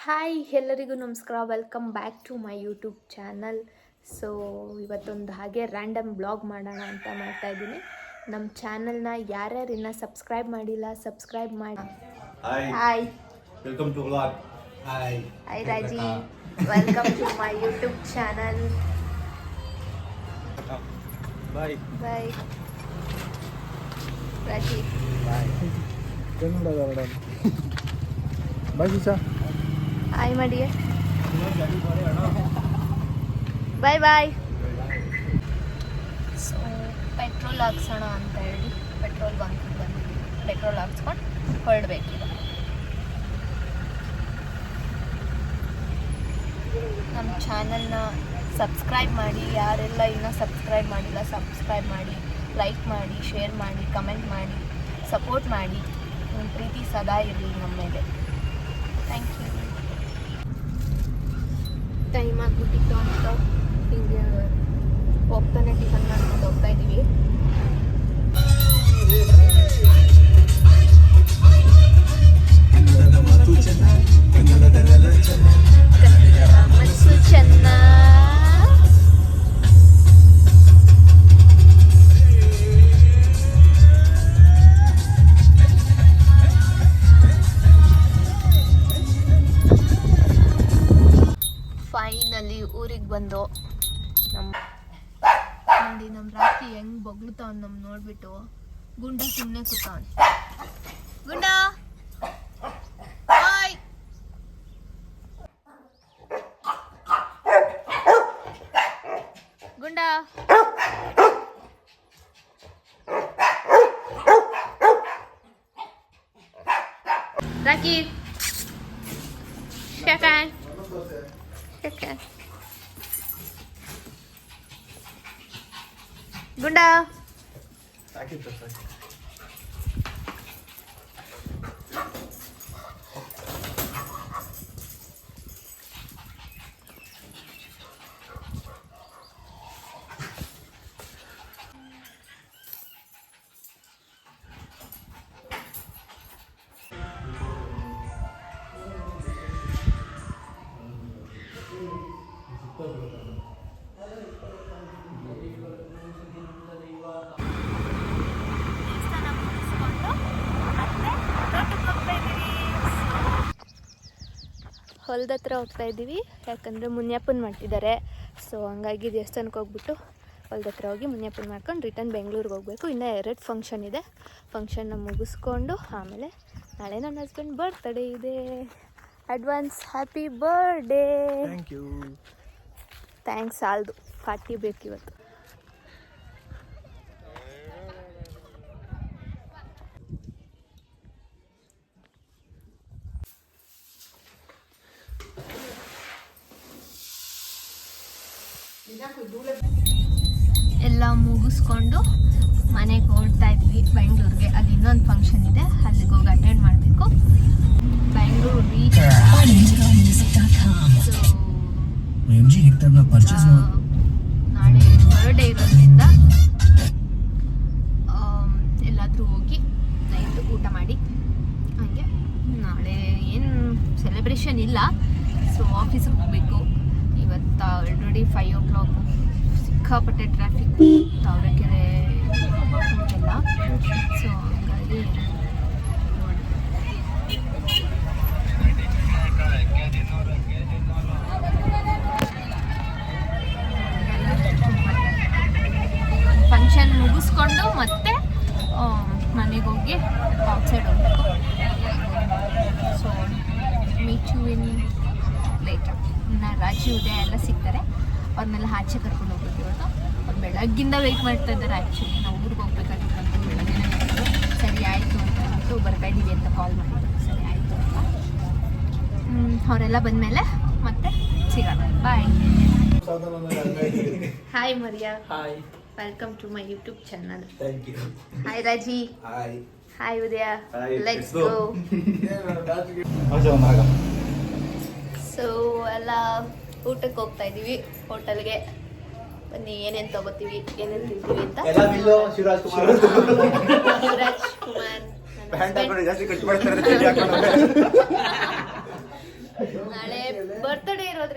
Hi ಎಲ್ಲರಿಗೂ ನಮಸ್ಕಾರ. Welcome back to my YouTube channel. So ಇವತ್ತೊಂದು ಹಾಗೆ ರ್ಯಾಂಡಮ್ ಬ್ಲಾಗ್ ಮಾಡೋಣ ಅಂತ ಮಾಡ್ತಾಯಿದ್ದೀನಿ. ನಮ್ಮ ಚಾನಲ್ನ ಯಾರ್ಯಾರು ಇನ್ನೂ ಸಬ್ಸ್ಕ್ರೈಬ್ ಮಾಡಿಲ್ಲ ಸಬ್ಸ್ಕ್ರೈಬ್ ಮಾಡಿ. Hi welcome to vlog. Hi hi Raji, welcome to my YouTube channel. Bye bye Raji. Bye bye ಶಿಶಾ. Hi ಮಾಡಿ. ಬಾಯ್ ಬಾಯ್. ಸೊ ಪೆಟ್ರೋಲ್ ಹಾಕ್ಸೋಣ ಅಂತ ಹೇಳಿ ಪೆಟ್ರೋಲ್ ಬಂಕಿಗೆ ಬಂದಿದ್ದೀವಿ. ಪೆಟ್ರೋಲ್ ಹಾಕ್ಸ್ಕೊಂಡು ಹೊರಡಬೇಕೀಗ. ನಮ್ಮ ಚಾನಲ್ನ ಸಬ್ಸ್ಕ್ರೈಬ್ ಮಾಡಿ, ಯಾರೆಲ್ಲ ಇನ್ನೂ ಸಬ್ಸ್ಕ್ರೈಬ್ ಮಾಡಿಲ್ಲ ಸಬ್ಸ್ಕ್ರೈಬ್ ಮಾಡಿ, ಲೈಕ್ ಮಾಡಿ, ಶೇರ್ ಮಾಡಿ, ಕಮೆಂಟ್ ಮಾಡಿ, ಸಪೋರ್ಟ್ ಮಾಡಿ. ನಿಮ್ಮ ಪ್ರೀತಿ ಸದಾ ಇರಲಿ ನಮ್ಮ ಮೇಲೆ. Thank you. ಟೈಮ್ ಆಗಿಬಿಟ್ಟಿತ್ತು ಅಂತ ಹಿಂಗೆ ಹೋಗ್ತಾನೆ ಟಿಫನ್ ಮಾಡ್ಕೊಂಡು ಹೋಗ್ತಾ ಇದ್ದೀವಿ. ಮನಸ್ಸು ಚೆನ್ನ. ಫೈನಲಿ ಊರಿಗೆ ಬಂದು ನಮ್ಮ ರಾತ್ರಿ ಹೆಂಗ್ ಬಗ್ಲುತ್ತಾವ್ ನಮ್ ನೋಡ್ಬಿಟ್ಟು. ಗುಂಡ ಸುಮ್ಮನೆ ಕೂತಾವನ್. ಗುಂಡ ಹಾಯ್. ಗುಂಡ ರಾಕಿ ಶಕಾಯ್ ಶಕಾಯ್ ಗುಂಡ. ಹೊಲದ ಹತ್ರ ಹೋಗ್ತಾ ಇದ್ದೀವಿ, ಯಾಕಂದರೆ ಮುನಿಯಪ್ಪನ ಮಾಡ್ತಿದ್ದಾರೆ. ಸೊ ಹಂಗಾಗಿ ದೇವಸ್ಥಾನಕ್ಕೆ ಹೋಗ್ಬಿಟ್ಟು ಹೊಲದ ಹತ್ರ ಹೋಗಿ ಮುನಿಯಪ್ಪನ ಮಾಡ್ಕೊಂಡು ರಿಟರ್ನ್ ಬೆಂಗಳೂರಿಗೆ ಹೋಗಬೇಕು. ಇನ್ನೂ 2 ಫಂಕ್ಷನ್ ಇದೆ. ಫಂಕ್ಷನ್ನ ಮುಗಿಸ್ಕೊಂಡು ಆಮೇಲೆ ನಾಳೆ ನನ್ನ ಹಸ್ಬೆಂಡ್ ಬರ್ತ್ಡೇ ಇದೆ. Advance happy birthday. Thank you. Thanks. ಆಲ್ದು ಪಾರ್ಟಿ ಬೇಕು ಇವತ್ತು. ಎಲ್ಲ ಮುಗಿಸ್ಕೊಂಡು ಮನೆಗೆ ಹೊರಡ್ತಾ ಇದ್ವಿ ಬೆಂಗಳೂರಿಗೆ. ಅದು ಇನ್ನೊಂದು ಫಂಕ್ಷನ್ ಇದೆ, ಅಲ್ಲಿಗೆ ಹೋಗಿ ಅಟೆಂಡ್ ಮಾಡಬೇಕು. ಬೆಂಗಳೂರು ರೀಚ್ ನಾಳೆ ಬರ್ಡೇ ಇರೋದ್ರಿಂದ ಎಲ್ಲಾದರೂ ಹೋಗಿ ನೈಟ್ ಊಟ ಮಾಡಿ ಹಾಗೆ. ನಾಳೆ ಏನು ಸೆಲೆಬ್ರೇಷನ್ ಇಲ್ಲ. ಸೊ ಆಫೀಸಿಗೆ ಹೋಗಬೇಕು ಇವತ್ತು. Already 5 o'clock. ಸಿಕ್ಕಾಪಟ್ಟೆ ಟ್ರಾಫಿಕ್ ತಾವರೆಕೆರೆ ಎಲ್ಲ. ಸೊ ಹಂಗಾಗಿ ಫಂಕ್ಷನ್ ಮುಗಿಸ್ಕೊಂಡು ಮತ್ತೆ ಮನೆಗೆ ಹೋಗಿ ಔಟ್ಸೈಡ್ ಹೋಗ್ಬೇಕು. So meet you in later. ಇನ್ನು ರಾಜಿ ಉದಯ ಎಲ್ಲ ಸಿಗ್ತಾರೆ. ಅವ್ರನ್ನೆಲ್ಲ ಆಚೆ ಕರ್ಕೊಂಡು ಹೋಗ್ಬೇಕು ಇವತ್ತು. ಅವ್ರು ಬೆಳಗ್ಗಿಂದ ವೆಯ್ಟ್ ಮಾಡ್ತಾ ಇದ್ದಾರೆ. ಆ್ಯಕ್ಚುಲಿ ನಾವು ಊರಿಗೆ ಹೋಗ್ಬೇಕಾಗಿತ್ತು ಅಂತ ಬೆಳಗ್ಗೆ ಸರಿ ಆಯಿತು ಅಂತ ಅಂದ್ಬಿಟ್ಟು ಬರ್ತಾ ಇದ್ದೀವಿ ಅಂತ ಕಾಲ್ ಮಾಡಿದ್ರು. ಸರಿ ಆಯಿತು ಅಂತ. ಅವರೆಲ್ಲ ಬಂದಮೇಲೆ ಮತ್ತೆ ಸಿಗೋಣ. Bye. Hi Maria. Hi. Welcome to my YouTube channel. Thank you. Hi Raji. Hi. Hi Udaya. Let's go. So ಎಲ್ಲ ಊಟಕ್ಕೆ ಹೋಗ್ತಾ ಇದ್ದೀವಿ ಹೋಟೆಲ್ಗೆ. ಬನ್ನಿ ಏನೇನು ತಗೋತೀವಿ ಏನೇನು ತಿಂತೀವಿ ಅಂತ. ಶಿವರಾಜ್ ಕುಮಾರ್ ನನ್ನ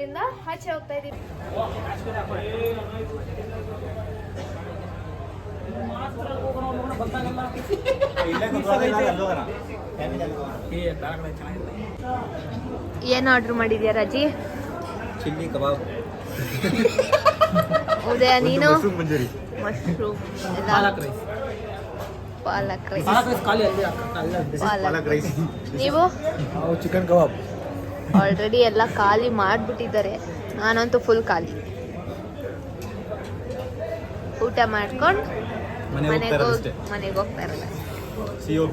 ಇರೋದ್ರಿಂದ ಆಚೆ ಹೋಗ್ತಾ ಇದೀವಿ. ಏನ್ ಆರ್ಡರ್ ಮಾಡಿದ್ಯಾ ರಾಜಿ? ಚಿಲ್ಲಿ ಕಬಾಬ್. ಉದಯ ನೀನು? ಮಂಜೂರಿ. ಮಶ್ರೂಮ್, ಪಾಲಕ್ ರೈಸ್. ಪಾಲಕ್ ರೈಸ್. ನೀವು? ಚಿಕನ್ ಕಬಾಬ್. ಆಲ್ರೆಡಿ ಎಲ್ಲ ಖಾಲಿ ಮಾಡಿಬಿಟ್ಟಿದ್ದಾರೆ. ನಾನಂತೂ ಫುಲ್ ಖಾಲಿ. ಊಟ ಮಾಡ್ಕೊಂಡು ಮನೆಗೆ ಹೋಗ್ತಾ ಇರಲ್ಲ. See you.